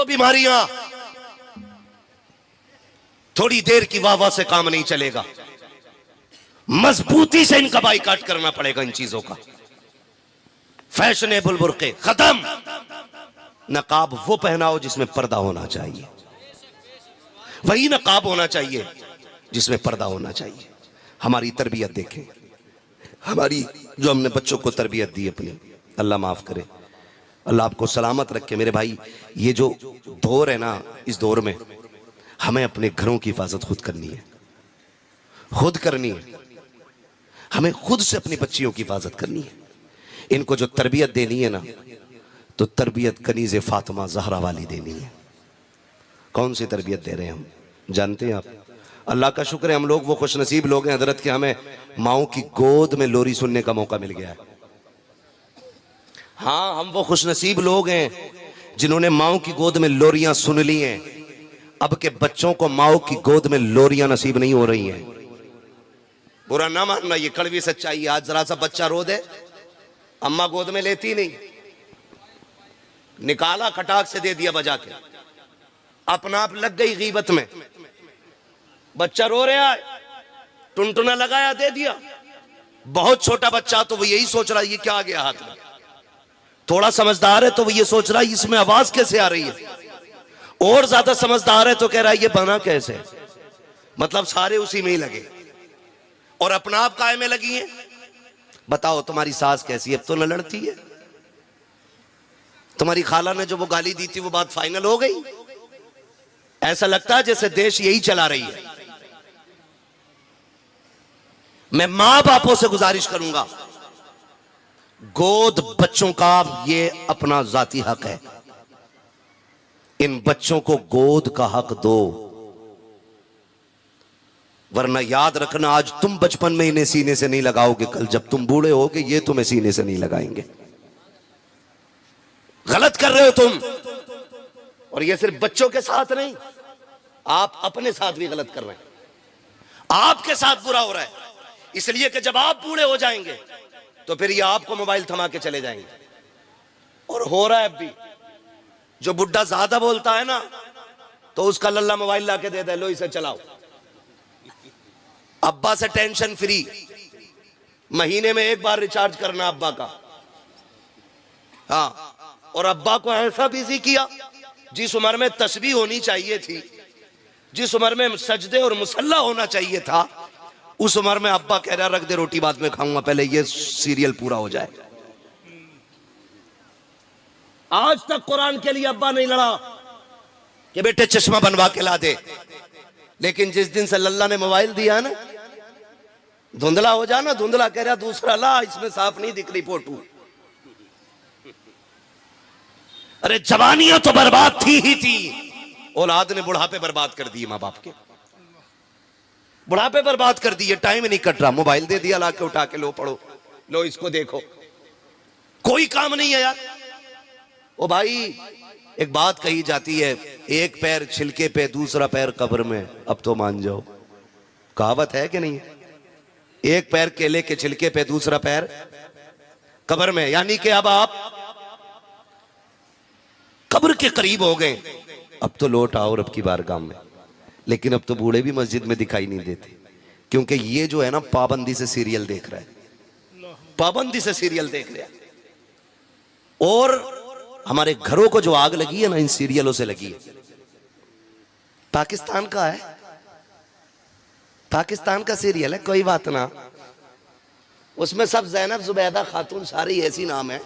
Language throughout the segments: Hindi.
करो बीमारियां, थोड़ी देर की वाह वाह से काम नहीं चलेगा, मजबूती से इनका बाइकाट करना पड़ेगा इन चीजों का। फैशनेबल बुर्के खत्म, नकाब वो पहनाओ जिसमें पर्दा होना चाहिए, वही नकाब होना चाहिए जिसमें पर्दा होना चाहिए। हमारी तरबियत देखें, हमारी जो हमने बच्चों को तरबियत दी अपनी, अल्लाह माफ करे, अल्लाह आपको सलामत रखे मेरे भाई। ये जो दौर है ना, इस दौर में हमें अपने घरों की हिफाजत खुद करनी है, खुद करनी है। हमें खुद से अपनी बच्चियों की हिफाजत करनी है। इनको जो तरबियत देनी है ना, तो तरबियत कनीज़े फातिमा ज़हरा वाली देनी है। कौन सी तरबियत दे रहे हैं हम जानते हैं आप? अल्लाह का शुक्र है हम लोग वो खुश नसीब लोग हैं हजरत के, हमें माओ की गोद में लोरी सुनने का मौका मिल गया है। हाँ, हम वो खुश नसीब लोग हैं जिन्होंने माओ की गोद में लोरियां सुन ली हैं। अब के बच्चों को माओ की गोद में लोरियां नसीब नहीं हो रही हैं। बुरा ना मानना, ये कड़वी सच्चाई। आज जरा सा बच्चा रो दे, अम्मा गोद में लेती नहीं, निकाला खटाक से दे दिया बजा के, अपना आप लग गई गीबत में। बच्चा रो रहा है, टुनटुना लगाया दे दिया। बहुत छोटा बच्चा तो वो यही सोच रहा है ये क्या आ गया हाथ में। थोड़ा समझदार है तो वो ये सोच रहा है इसमें आवाज कैसे आ रही है। और ज्यादा समझदार है तो कह रहा है ये बना कैसे। मतलब सारे उसी में ही लगे और अपना आप काय में लगी है। बताओ तुम्हारी सास कैसी है, अब तो न लड़ती है। तुम्हारी खाला ने जो वो गाली दी थी वो बात फाइनल हो गई। ऐसा लगता है जैसे देश यही चला रही है। मैं मां बापों से गुजारिश करूंगा, गोद बच्चों का ये अपना जाती हक है। इन बच्चों को गोद का हक दो, वरना याद रखना आज तुम बचपन में इन्हें सीने से नहीं लगाओगे, कल जब तुम बूढ़े होगे ये तुम्हें सीने से नहीं लगाएंगे। गलत कर रहे हो तुम। और ये सिर्फ बच्चों के साथ नहीं, आप अपने साथ भी गलत कर रहे हैं। आपके साथ बुरा हो रहा है इसलिए कि जब आप बूढ़े हो जाएंगे तो फिर ये आपको मोबाइल थमा के चले जाएंगे। और हो रहा है अब भी। जो बुढ़ा ज्यादा बोलता है ना तो उसका लल्ला मोबाइल लाके दे दे, लो इसे चलाओ। अब्बा से टेंशन फ्री, महीने में एक बार रिचार्ज करना अब्बा का। हाँ, और अब्बा को ऐसा बिजी किया, जिस उम्र में तस्बीह होनी चाहिए थी, जिस उम्र में सजदे और मुसल्ला होना चाहिए था, उस उम्र में अब्बा कह रहा रख दे रोटी बाद में खाऊंगा, पहले ये सीरियल पूरा हो जाए। आज तक कुरान के लिए अब्बा नहीं लड़ा कि बेटे चश्मा बनवा के ला दे, लेकिन जिस दिन से लल्ला ने मोबाइल दिया ना, धुंधला हो जाना, धुंधला कह रहा दूसरा ला, इसमें साफ नहीं दिख रही फोटो। अरे जवानियां तो बर्बाद थी ही थी, औलाद ने बुढ़ापे बर्बाद कर दिए। मां बाप के बुढ़ापे बर्बाद कर दिए। टाइम नहीं कट रहा, मोबाइल दे दिया लाके उठा के, लो पढ़ो, लो इसको देखो। कोई काम नहीं है यार। ओ भाई, एक बात कही जाती है, एक पैर छिलके पे दूसरा पैर कब्र में। अब तो मान जाओ, कहावत है कि नहीं? एक पैर केले के छिलके पे दूसरा पैर कब्र में, यानी कि अब आप कब्र के करीब हो गए। अब तो लौट आओ रब की बारगाह में। लेकिन अब तो बूढ़े भी मस्जिद में दिखाई नहीं देते, क्योंकि ये जो है ना पाबंदी से सीरियल देख रहा है, पाबंदी से सीरियल देख रहा है। और हमारे घरों को जो आग लगी है ना इन सीरियलों से लगी है। पाकिस्तान का है, पाकिस्तान का सीरियल है, कोई बात ना। उसमें सब जैनब जुबैदा खातून सारी ऐसी नाम है।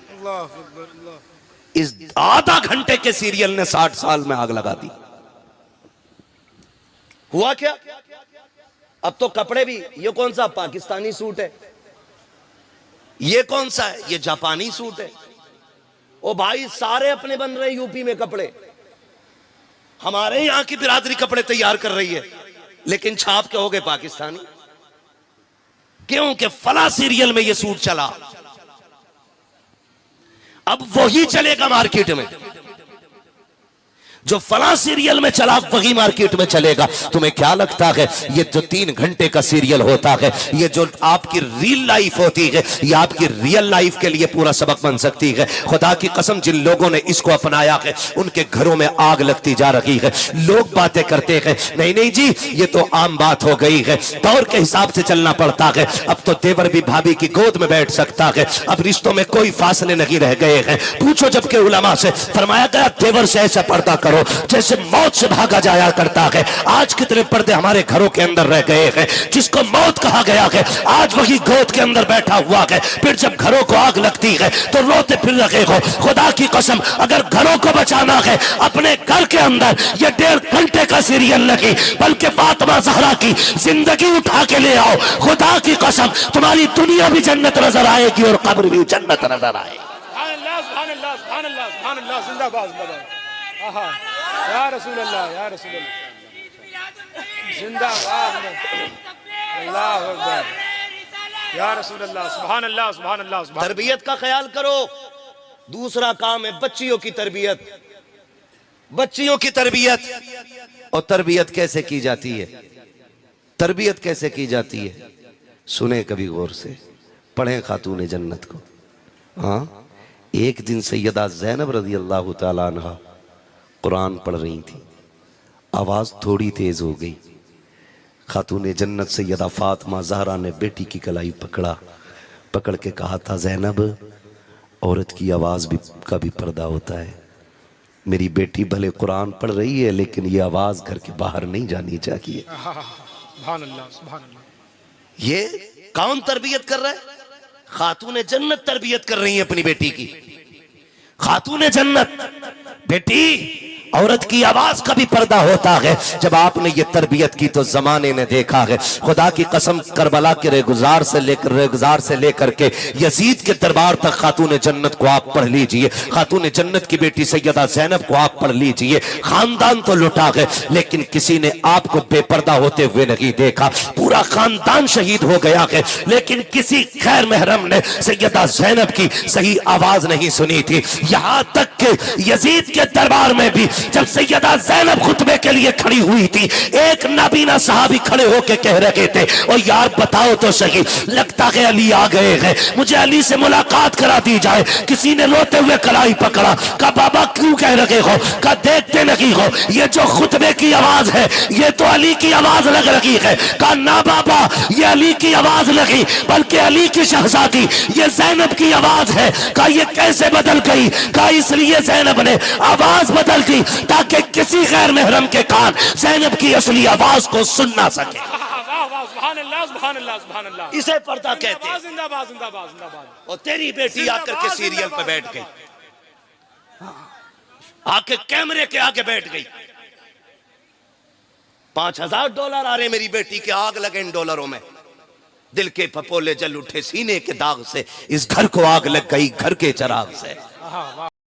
इस आधा घंटे के सीरियल ने 60 साल में आग लगा दी। हुआ क्या? अब तो कपड़े भी, ये कौन सा पाकिस्तानी सूट है, ये कौन सा है, ये जापानी सूट है। ओ भाई, सारे अपने बन रहे यूपी में कपड़े। हमारे यहां की बिरादरी कपड़े तैयार कर रही है, लेकिन छाप के हो गए पाकिस्तानी। क्यों? कि फला सीरियल में ये सूट चला, अब वही चलेगा मार्केट में। जो फला सीरियल में चला वही मार्केट में चलेगा। तुम्हें क्या लगता है ये जो 3 घंटे का सीरियल होता है, ये जो आपकी रियल लाइफ होती है, ये आपकी रियल लाइफ के लिए पूरा सबक बन सकती है? खुदा की कसम, जिन लोगों ने इसको अपनाया है उनके घरों में आग लगती जा रही है। लोग बातें करते हैं, नहीं नहीं जी ये तो आम बात हो गई है, दौर के हिसाब से चलना पड़ता है। अब तो देवर भी भाभी की गोद में बैठ सकता है, अब रिश्तों में कोई फासले नहीं रह गए हैं। पूछो जबकि उलमा से, फरमाया गया देवर से ऐसा पर्दा करो जैसे मौत से भागा जाया करता है। आज कितने पर्दे हमारे घरों के अंदर रह गए हैं। जिसको मौत कहा गया है आज वही गोद के अंदर बैठा हुआ है, फिर जब घरों को आग लगती है तो रोते फिर रहे हो। खुदा की कसम, अगर घरों को बचाना है अपने घर के अंदर ये 1.5 घंटे का सीरियल लगी, बल्कि फातिमा ज़हरा की जिंदगी उठा के ले आओ। खुदा की कसम, तुम्हारी दुनिया भी जन्नत नजर आएगी और कब्र भी जन्नत नजर आएगी। या रसूल अल्लाह, या रसूल अल्लाह, जिंदाबाद, अल्लाह अकबर, या रसूल अल्लाह, सुभान अल्लाह, सुभान अल्लाह, सुभान। तरबियत का ख्याल करो। दूसरा काम है बच्चियों की तरबियत। बच्चियों की तरबियत, और तरबियत कैसे की जाती है? तरबियत कैसे की जाती है सुने कभी गौर से, पढ़ें खातून जन्नत को। हाँ, एक दिन सैयदा ज़ैनब रज़ी अल्लाह तआला अन्हा कुरान पढ़ रही थी, आवाज थोड़ी तेज हो गई। खातून जन्नत सैयदा फातिमा ज़हरा ने बेटी की कलाई पकड़ के कहा था, ज़ैनब औरत की आवाज भी का भी पर्दा होता है। मेरी बेटी भले कुरान पढ़ रही है लेकिन ये आवाज घर के बाहर नहीं जानी चाहिए। सुभान अल्लाह, सुभान अल्लाह। ये कौन तरबियत कर रहा है? खातून जन्नत तरबियत कर रही है अपनी बेटी की। खातून जन्नत, बेटी औरत की आवाज का भी पर्दा होता है। जब आपने ये तरबियत की तो जमाने ने देखा है। खुदा की कसम, करबला के रेगुजार से लेकर के यजीद के दरबार तक खातून जन्नत को आप पढ़ लीजिए। खातून जन्नत की बेटी सैयदा ज़ैनब को आप पढ़ लीजिए। खानदान तो लुटा है लेकिन किसी ने आपको बेपर्दा होते हुए नहीं देखा। पूरा खानदान शहीद हो गया है लेकिन किसी खैर महरम ने सैयदा ज़ैनब की सही आवाज नहीं सुनी थी। यहां तक कि यजीद के दरबार में भी जब सैयदा ज़ैनब खुतबे के लिए खड़ी हुई थी, एक नाबीना साहबी खड़े होकर कह रहे थे, और यार बताओ तो सही, लगता है अली आ गए हैं, मुझे अली से मुलाकात करा दी जाए। किसी ने रोते हुए कलाई पकड़ा, कहा बाबा क्यों कह रहे हो? कहा देखते नहीं हो ये जो खुतबे की आवाज है ये तो अली की आवाज लग रही है। कहा ना बाबा, ये अली की आवाज लगी बल्कि अली की शहजादी ये ज़ैनब की आवाज है। कहा ये कैसे बदल गई? कहा इसलिए ज़ैनब ने आवाज बदल दी ताकि किसी गैर महरम के कान ज़ैनब की असली आवाज को सुन ना सके। सुभान अल्लाह, सुभान अल्लाह, सुभान अल्लाह। इसे पर्दा कहते हैं। जिंदाबाद, जिंदाबाद, जिंदाबाद। और तेरी बेटी आकर के सीरियल पे बैठ गई, आके कैमरे के आगे बैठ गई। $5000 आ रहे मेरी बेटी के, आग लगे इन डॉलरों में। दिल के फपोले जल उठे सीने के दाग से, इस घर को आग लग गई घर के चराग से।